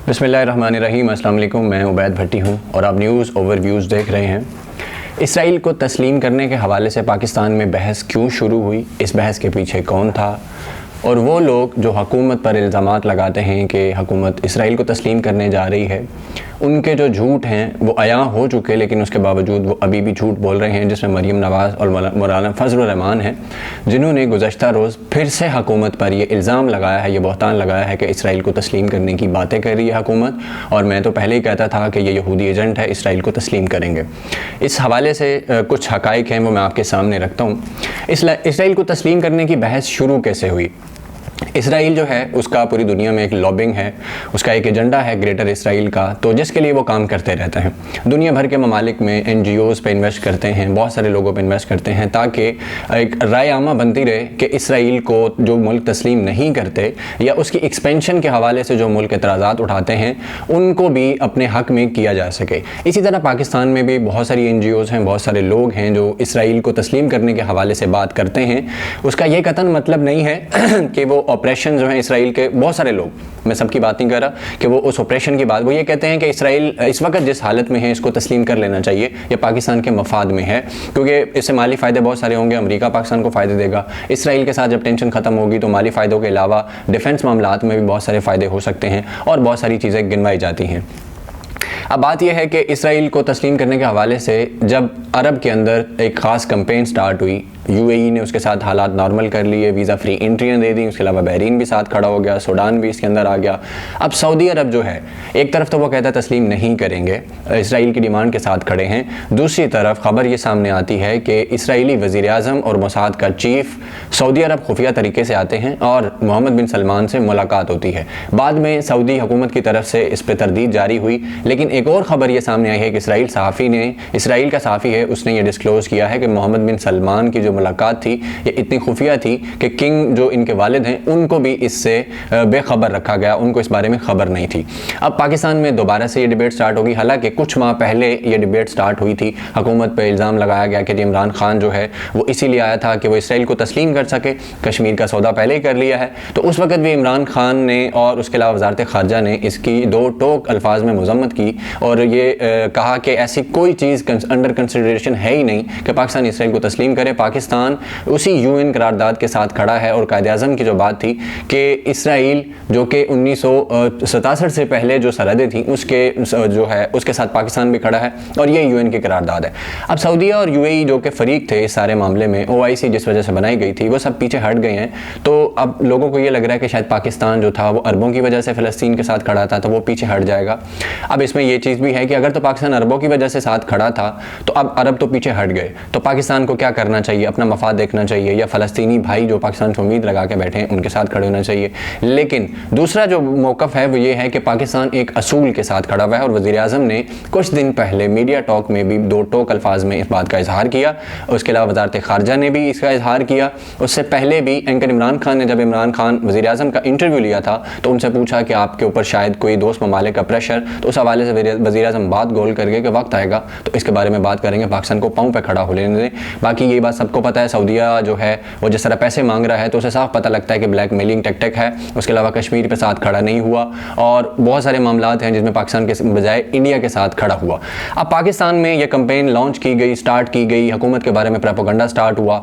بسم اللہ الرحمن الرحیم۔ السلام علیکم، میں عبید بھٹی ہوں اور آپ نیوز اوور ویوز دیکھ رہے ہیں۔ اسرائیل کو تسلیم کرنے کے حوالے سے پاکستان میں بحث کیوں شروع ہوئی، اس بحث کے پیچھے کون تھا، اور وہ لوگ جو حکومت پر الزامات لگاتے ہیں کہ حکومت اسرائیل کو تسلیم کرنے جا رہی ہے، ان کے جو جھوٹ ہیں وہ عیاں ہو چکے، لیکن اس کے باوجود وہ ابھی بھی جھوٹ بول رہے ہیں، جس میں مریم نواز اور مولانا فضل الرحمان ہیں، جنہوں نے گزشتہ روز پھر سے حکومت پر یہ الزام لگایا ہے، یہ بہتان لگایا ہے کہ اسرائیل کو تسلیم کرنے کی باتیں کر رہی ہے حکومت، اور میں تو پہلے ہی کہتا تھا کہ یہ یہودی ایجنٹ ہے، اسرائیل کو تسلیم کریں گے۔ اس حوالے سے کچھ حقائق ہیں، وہ میں آپ کے سامنے رکھتا ہوں۔ اسرائیل کو تسلیم کرنے کی بحث شروع کیسے ہوئی؟ اسرائیل جو ہے اس کا پوری دنیا میں ایک لابنگ ہے، اس کا ایک ایجنڈا ہے گریٹر اسرائیل کا، تو جس کے لیے وہ کام کرتے رہتے ہیں۔ دنیا بھر کے ممالک میں NGOs پہ انویسٹ کرتے ہیں، بہت سارے لوگوں پہ انویسٹ کرتے ہیں، تاکہ ایک رائے عامہ بنتی رہے کہ اسرائیل کو جو ملک تسلیم نہیں کرتے یا اس کی ایکسپینشن کے حوالے سے جو ملک اعتراضات اٹھاتے ہیں ان کو بھی اپنے حق میں کیا جا سکے۔ اسی طرح پاکستان میں بھی بہت ساری NGOs ہیں، بہت سارے لوگ ہیں جو اسرائیل کو تسلیم کرنے کے حوالے سے بات کرتے ہیں۔ اس کا یہ قطعاً مطلب نہیں ہے کہ وہ آپریشن جو ہیں اسرائیل کے، بہت سارے لوگ، میں سب کی بات نہیں کر رہا کہ وہ اس آپریشن کی بات، وہ یہ کہتے ہیں کہ اسرائیل اس وقت جس حالت میں ہے اس کو تسلیم کر لینا چاہیے، یہ پاکستان کے مفاد میں ہے، کیونکہ اس سے مالی فائدے بہت سارے ہوں گے، امریکہ پاکستان کو فائدے دے گا، اسرائیل کے ساتھ جب ٹینشن ختم ہوگی تو مالی فائدوں کے علاوہ ڈیفنس معاملات میں بھی بہت سارے فائدے ہو سکتے ہیں، اور بہت ساری چیزیں گنوائی جاتی ہیں۔ اب بات یہ ہے کہ اسرائیل کو تسلیم کرنے کے حوالے سے جب عرب کے اندر ایک خاص کمپین سٹارٹ ہوئی، UAE نے اس کے ساتھ حالات نارمل کر لیے، ویزا فری انٹریاں دے دیں، اس کے علاوہ بحرین بھی ساتھ کھڑا ہو گیا، سوڈان بھی اس کے اندر آ گیا۔ اب سعودی عرب جو ہے ایک طرف تو وہ کہتا ہے تسلیم نہیں کریں گے، اسرائیل کی ڈیمانڈ کے ساتھ کھڑے ہیں، دوسری طرف خبر یہ سامنے آتی ہے کہ اسرائیلی وزیر اعظم اور موساد کا چیف سعودی عرب خفیہ طریقے سے آتے ہیں اور محمد بن سلمان سے ملاقات ہوتی ہے۔ بعد میں سعودی حکومت کی طرف سے اس پہ تردید جاری ہوئی، لیکن ایک اور خبر یہ سامنے آئی ہے کہ اسرائیل کا صحافی ہے، اس نے یہ ڈسکلوز کیا ہے کہ محمد بن سلمان کی جو ملاقات تھی یہ اتنی خفیہ تھی کہ کنگ جو ان کے والد ہیں ان کو بھی اس سے بے خبر رکھا گیا، ان کو اس بارے میں خبر نہیں تھی۔ اب پاکستان میں دوبارہ سے یہ ڈیبیٹ سٹارٹ ہوگی، حالانکہ کچھ ماہ پہلے یہ ڈیبیٹ سٹارٹ ہوئی تھی، حکومت پہ الزام لگایا گیا کہ عمران خان جو ہے وہ اسی لیے آیا تھا کہ وہ اسرائیل کو تسلیم کر سکے، کشمیر کا سودا پہلے ہی کر لیا ہے، تو اس وقت بھی عمران خان نے اور اس کے علاوہ وزارت خارجہ نے اس کی دو ٹوک الفاظ میں مذمت کی اور یہ کہا کہ ایسی کوئی چیز انڈر کنسیڈریشن ہے ہی نہیں کہ پاکستان اسرائیل کو تسلیم کرے۔ پاکستان اسی UN قرارداد کے ساتھ کھڑا ہے، اور قائد اعظم کی جو بات تھی کہ اسرائیل جو کہ 1967 سے پہلے جو سرحدیں تھیں اس کے ساتھ پاکستان بھی کھڑا ہے، اور یہ UN کی قرارداد ہے۔ اب سعودیہ اور UAE جو کہ فریق تھے اس سارے معاملے میں، OIC جس وجہ سے بنائی گئی تھی، وہ سب پیچھے ہٹ گئے ہیں، تو اب لوگوں کو یہ لگ رہا ہے کہ شاید پاکستان جو تھا وہ عربوں کی وجہ سے فلسطین کے ساتھ کھڑا تھا تو وہ پیچھے ہٹ جائے گا۔ اب اس میں یہ چیز بھی ہے کہ اگر تو پاکستان عربوں کی وجہ سے ساتھ کھڑا تھا تو اب عرب تو پیچھے ہٹ گئے، تو پاکستان کو کیا کرنا چاہیے؟ اپنا مفاد دیکھنا چاہیے، یا فلسطینی بھائی جو پاکستان سے امید لگا کے بیٹھے ہیں ان کے ساتھ کھڑے ہونا چاہیے؟ لیکن دوسرا جو موقف ہے وہ یہ ہے کہ پاکستان ایک اصول کے ساتھ کھڑا ہوا ہے، اور وزیر اعظم نے کچھ دن پہلے میڈیا ٹاک میں بھی دو ٹوک الفاظ میں اس بات کا اظہار کیا، اس کے علاوہ وزارت خارجہ نے بھی اس کا اظہار کیا۔ اس سے پہلے بھی اینکر عمران خان نے جب عمران خان وزیر اعظم کا انٹرویو لیا تھا تو ان سے پوچھا کہ آپ کے اوپر شاید کوئی دوست ممالک کا پریشر، تو اس حوالے سے وزیر اعظم بات گول کر گئے کہ وقت آئے گا تو اس کے بارے میں بات کریں گے، پاکستان کو پاؤں پہ کھڑا ہو لینے دیں۔ باقی یہ بات سب کو پتہ ہے، سعودیہ جو ہے وہ جس طرح پیسے مانگ رہا ہے تو اسے صاف پتہ لگتا ہے کہ بلیک میلنگ ٹیکٹک ہے۔ اس کے علاوہ کشمیر پہ ساتھ کھڑا نہیں ہوا، اور بہت سارے معاملات ہیں جس میں پاکستان کے بجائے انڈیا کے ساتھ کھڑا ہوا۔ اب پاکستان میں یہ کمپین لانچ کی گئی، سٹارٹ کی گئی، حکومت کے بارے میں پروپیگنڈا سٹارٹ ہوا،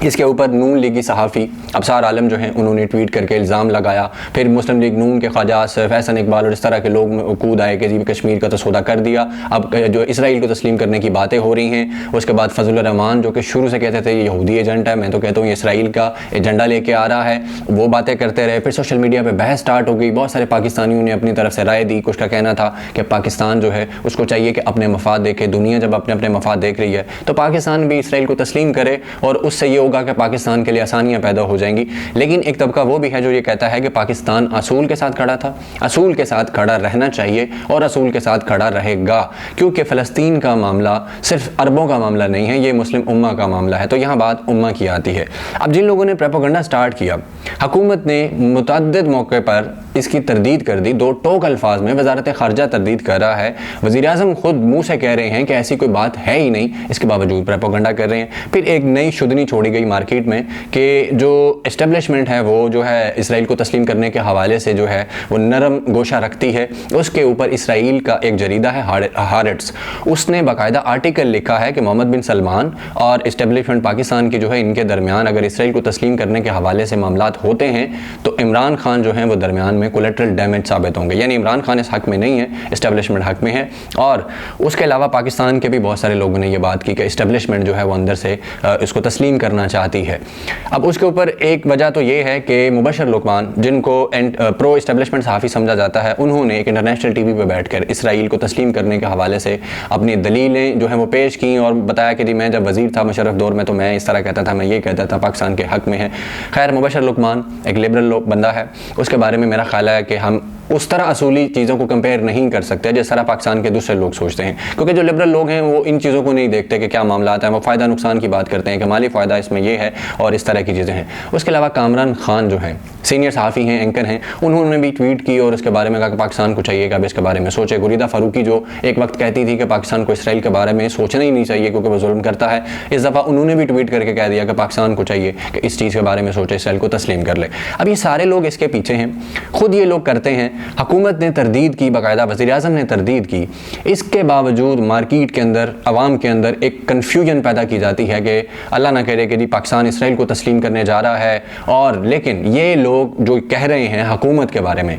اس کے اوپر نون لیگی صحافی ابصار عالم جو ہیں انہوں نے ٹویٹ کر کے الزام لگایا، پھر مسلم لیگ نون کے خواجہ آصف، احسن اقبال اور اس طرح کے لوگ کود آئے کہ جی کشمیر کا تو سودا کر دیا، اب جو اسرائیل کو تسلیم کرنے کی باتیں ہو رہی ہیں۔ اس کے بعد فضل الرحمان جو کہ شروع سے کہتے تھے یہ یہودی ایجنٹ ہے، میں تو کہتا ہوں یہ اسرائیل کا ایجنڈا لے کے آ رہا ہے، وہ باتیں کرتے رہے۔ پھر سوشل میڈیا پہ بحث سٹارٹ ہو گئی، بہت سارے پاکستانیوں نے اپنی طرف سے رائے دی، کچھ کا کہنا تھا کہ پاکستان جو ہے اس کو چاہیے کہ اپنے مفاد دیکھے، دنیا جب اپنے مفاد دیکھ رہی ہے تو پاکستان بھی اسرائیل کو تسلیم کرے، اور اس سے یہ ہوگا کہ پاکستان کے لیے آسانیاں پیدا ہو جائیں گی۔ لیکن ایک طبقہ وہ بھی ہے جو یہ کہتا ہے کہ پاکستان اصول کے ساتھ کھڑا تھا، اصول کے ساتھ کھڑا رہنا چاہیے اور اصول کے ساتھ کھڑا رہے گا، کیونکہ فلسطین کا معاملہ صرف عربوں کا معاملہ نہیں ہے، یہ مسلم امہ کا معاملہ ہے، تو یہاں بات امہ کی آتی ہے۔ اب جن لوگوں نے پروپیگنڈا سٹارٹ کیا، حکومت نے متعدد موقع پر اس کی تردید کر دی، دو ٹوک الفاظ میں وزارت خارجہ تردید کر رہا ہے، وزیر اعظم خود منہ سے کہہ رہے ہیں کہ ایسی کوئی بات ہے ہی نہیں، اس کے باوجود پروپیگنڈا کر رہے ہیں۔ پھر ایک نئی شدنی چھوڑی گئی مارکیٹ میں کہ جو اسٹیبلشمنٹ ہے وہ جو ہے اسرائیل کو تسلیم کرنے کے حوالے سے جو ہے وہ نرم گوشہ رکھتی ہے. اس کے اوپر اسرائیل کا ایک جریدہ ہے ہارٹس، اس نے باقاعدہ آرٹیکل لکھا ہے کہ محمد بن سلمان اور اسٹیبلشمنٹ پاکستان کی جو ہے ان کے درمیان اگر اسرائیل کو تسلیم کرنے کے حوالے سے معاملات ہوتے ہیں تو عمران خان جو ہیں وہ درمیان میں کولیٹرل ڈیمیج ثابت ہوں گے. یعنی عمران خان اس حق میں نہیں ہے، اسٹیبلشمنٹ حق میں ہے. اور اس کے علاوہ پاکستان کے بھی بہت سارے لوگوں نے یہ بات کی کہ اسٹیبلشمنٹ جو ہے وہ اندر سے اس کو تسلیم کرنا چاہتی ہے. اب اس کے اوپر ایک وجہ تو یہ ہے کہ مبشر لقمان، جن کو پرو اسٹیبلشمنٹ صحافی سمجھا جاتا ہے، انہوں نے ایک انٹرنیشنل ٹی وی پہ بیٹھ کر اسرائیل کو تسلیم کرنے کے حوالے سے اپنی دلیلیں جو ہیں وہ پیش کیں اور بتایا کہ میں جب وزیر تھا مشرف دور میں تو میں اس طرح کہتا تھا، میں یہ کہتا تھا، پاکستان کے حق میں ہے. خیر، مبشر لقمان ایک لبرل بندہ ہے، اس کے بارے میں میرا خیال ہے کہ ہم اس طرح اصولی چیزوں کو کمپیئر نہیں کر سکتے جس طرح پاکستان کے دوسرے لوگ سوچتے ہیں، کیونکہ جو لبرل لوگ ہیں وہ ان چیزوں کو نہیں دیکھتے کہ کیا معاملات ہیں، وہ فائدہ نقصان کی بات کرتے ہیں کہ مالی فائدہ اس میں یہ ہے اور اس طرح کی چیزیں ہیں. اس کے علاوہ کامران خان جو ہیں سینئر صحافی ہیں، اینکر ہیں، انہوں نے بھی ٹویٹ کی اور اس کے بارے میں کہا کہ پاکستان کو چاہیے کہ اب اس کے بارے میں سوچے. گریدہ فاروقی جو ایک وقت کہتی تھی کہ پاکستان کو اسرائیل کے بارے میں سوچنا ہی نہیں چاہیے کیونکہ وہ ظلم کرتا ہے، اس دفعہ انہوں نے بھی ٹویٹ کر کے کہہ دیا کہ پاکستان کو چاہیے کہ اس چیز کے بارے میں سوچے، اسرائیل کو تسلیم کر لے. اب یہ سارے لوگ اس کے پیچھے ہیں، خود یہ لوگ کرتے ہیں. حکومت نے تردید کی، باقاعدہ وزیر اعظم نے تردید کی، اس کے باوجود مارکیٹ کے اندر، عوام کے اندر ایک کنفیوژن پیدا کی جاتی ہے کہ اللہ نہ کرے کہ پاکستان اسرائیل کو تسلیم کرنے جا رہا ہے. اور لیکن یہ لوگ جو کہہ رہے ہیں حکومت کے بارے میں،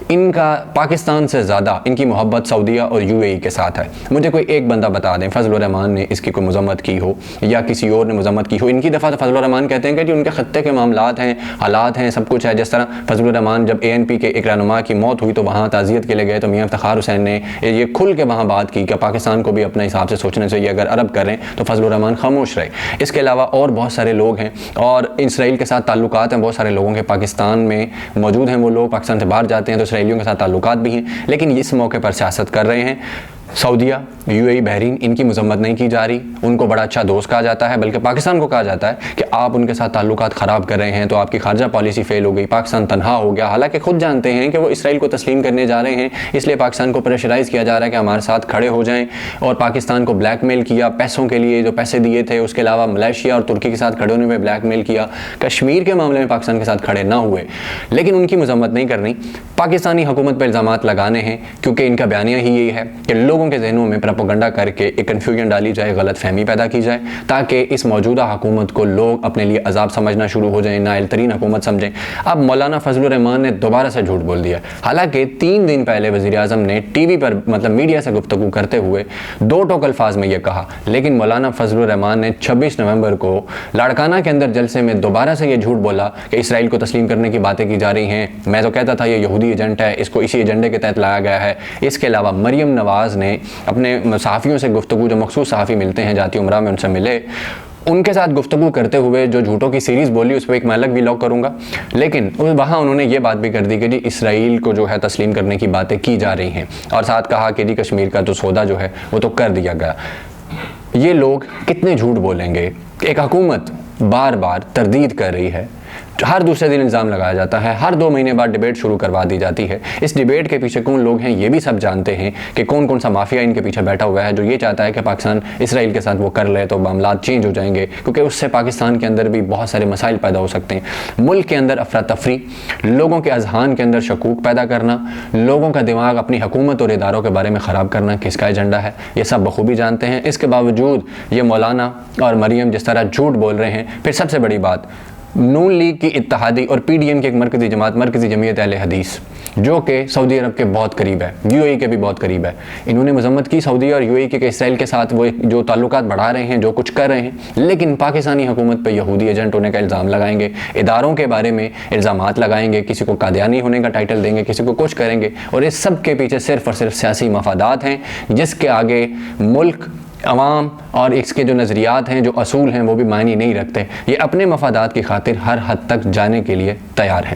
ان کا پاکستان سے زیادہ ان کی محبت سعودیہ اور یو اے ای کے ساتھ ہے. مجھے کوئی ایک بندہ بتا دیں فضل الرحمان نے اس کی کوئی مذمت کی ہو یا کسی اور نے مذمت کی ہو. ان کی دفعہ تو فضل الرحمان کہتے ہیں کہ ان کے خطے کے معاملات ہیں، حالات ہیں، سب کچھ ہے. جس طرح فضل الرحمان جب ANP کے ایک رہنما کی موت ہوئی تو وہاں تعزیت کے لیے گئے تو میاں افتخار حسین نے یہ کھل کے وہاں بات کی کہ پاکستان کو بھی اپنے حساب سے سوچنا چاہیے، اگر عرب کر رہے ہیں تو فضل الرحمان خاموش رہے. اس کے علاوہ اور بہت سارے لوگ ہیں اور اسرائیل کے ساتھ تعلقات ہیں بہت سارے لوگوں کے، پاکستان میں موجود ہیں وہ لوگ، پاکستان سے باہر جاتے ہیں تو اسرائیلیوں کے ساتھ تعلقات بھی ہیں، لیکن اس موقع پر سیاست کر رہے ہیں. سعودیہ، یو اے ای، بحرین، ان کی مذمت نہیں کی جا رہی، ان کو بڑا اچھا دوست کہا جاتا ہے، بلکہ پاکستان کو کہا جاتا ہے کہ آپ ان کے ساتھ تعلقات خراب کر رہے ہیں تو آپ کی خارجہ پالیسی فیل ہو گئی، پاکستان تنہا ہو گیا. حالانکہ خود جانتے ہیں کہ وہ اسرائیل کو تسلیم کرنے جا رہے ہیں، اس لیے پاکستان کو پریشرائز کیا جا رہا ہے کہ ہمارے ساتھ کھڑے ہو جائیں، اور پاکستان کو بلیک میل کیا پیسوں کے لیے، جو پیسے دیے تھے. اس کے علاوہ ملیشیا اور ترکی کے ساتھ کھڑے ہونے پہ بلیک میل کیا. کشمیر کے معاملے میں پاکستان کے ساتھ کھڑے نہ ہوئے، لیکن ان کی مذمت نہیں کرنی، پاکستانی حکومت پہ الزامات لگانے ہیں، کیونکہ ان کا بیانیہ ہی یہی ہے کہ لوگوں کے ذہنوں میں پروپیگنڈا کر کے ایک کنفیوژن ڈالی جائے، غلط فہمی پیدا کی جائے، تاکہ اس موجودہ حکومت کو لوگ اپنے لیے عذاب سمجھنا شروع ہو جائیں، نااہل ترین حکومت سمجھیں. اب مولانا فضل الرحمان نے دوبارہ سے جھوٹ بول دیا. حالانکہ 3 دن پہلے وزیر اعظم نے ٹی وی پر میڈیا سے گفتگو کرتے ہوئے 2 ٹوک الفاظ میں یہ کہا، لیکن مولانا فضل الرحمان نے 26 نومبر کو لاڑکانہ کے اندر جلسے میں دوبارہ سے یہ جھوٹ بولا کہ اسرائیل کو تسلیم کرنے کی باتیں کی جا رہی ہیں. میں تو کہتا تھا یہ یہودی ایجنٹ ہے، اس کو اسی ایجنڈے کے تحت لایا گیا ہے. اس کے علاوہ مریم نواز نے اپنے صحافیوں سے گفتگو، جو مخصوص صحافی ملتے ہیں جاتی عمرہ میں، ان سے ملے، ان کے ساتھ گفتگو کرتے ہوئے جو جھوٹوں کی سیریز بولی اس پہ ایک میں الگ بھی لاگ کروں گا، لیکن وہاں انہوں نے یہ بات بھی کر دی کہ اسرائیل کو جو ہے تسلیم کرنے کی باتیں کی جا رہی ہیں، اور ساتھ کہا کہ کشمیر کا تو سودا جو ہے وہ تو کر دیا گیا. یہ لوگ کتنے جھوٹ بولیں گے؟ ایک حکومت بار بار تردید کر رہی ہے، ہر دوسرے دن الزام لگایا جاتا ہے، ہر 2 مہینے بعد ڈیبیٹ شروع کروا دی جاتی ہے. اس ڈیبیٹ کے پیچھے کون لوگ ہیں یہ بھی سب جانتے ہیں کہ کون کون سا مافیا ان کے پیچھے بیٹھا ہوا ہے جو یہ چاہتا ہے کہ پاکستان اسرائیل کے ساتھ وہ کر لے تو معاملات چینج ہو جائیں گے، کیونکہ اس سے پاکستان کے اندر بھی بہت سارے مسائل پیدا ہو سکتے ہیں. ملک کے اندر افراتفری، لوگوں کے اذہان کے اندر شکوک پیدا کرنا، لوگوں کا دماغ اپنی حکومت اور اداروں کے بارے میں خراب کرنا کس کا ایجنڈا ہے، یہ سب بخوبی جانتے ہیں. اس کے باوجود یہ مولانا اور مریم جس طرح جھوٹ بول رہے ہیں. پھر سب سے بڑی بات، نون لیگ کی اتحادی اور PDM کی ایک مرکزی جماعت، مرکزی جمعیت اہل حدیث، جو کہ سعودی عرب کے بہت قریب ہے، یو اے ای کے بھی بہت قریب ہے، انہوں نے مذمت کی سعودی اور یو اے ای کے اسرائیل کے ساتھ وہ جو تعلقات بڑھا رہے ہیں، جو کچھ کر رہے ہیں، لیکن پاکستانی حکومت پہ یہودی ایجنٹ ہونے کا الزام لگائیں گے، اداروں کے بارے میں الزامات لگائیں گے، کسی کو قادیانی ہونے کا ٹائٹل دیں گے، کسی کو کچھ کریں گے. اور اس سب کے پیچھے صرف اور صرف سیاسی مفادات ہیں، جس کے آگے ملک، عوام اور اس کے جو نظریات ہیں، جو اصول ہیں، وہ بھی معنی نہیں رکھتے. یہ اپنے مفادات کی خاطر ہر حد تک جانے کے لیے تیار ہیں.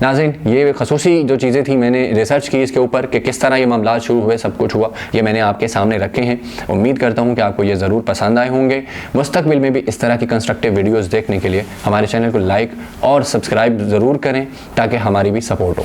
ناظرین، یہ خصوصی جو چیزیں تھیں میں نے ریسرچ کی اس کے اوپر کہ کس طرح یہ معاملات شروع ہوئے، سب کچھ ہوا، یہ میں نے آپ کے سامنے رکھے ہیں. امید کرتا ہوں کہ آپ کو یہ ضرور پسند آئے ہوں گے. مستقبل میں بھی اس طرح کی کنسٹرکٹیو ویڈیوز دیکھنے کے لیے ہمارے چینل کو لائک اور سبسکرائب ضرور کریں تاکہ ہماری بھی سپورٹ ہو.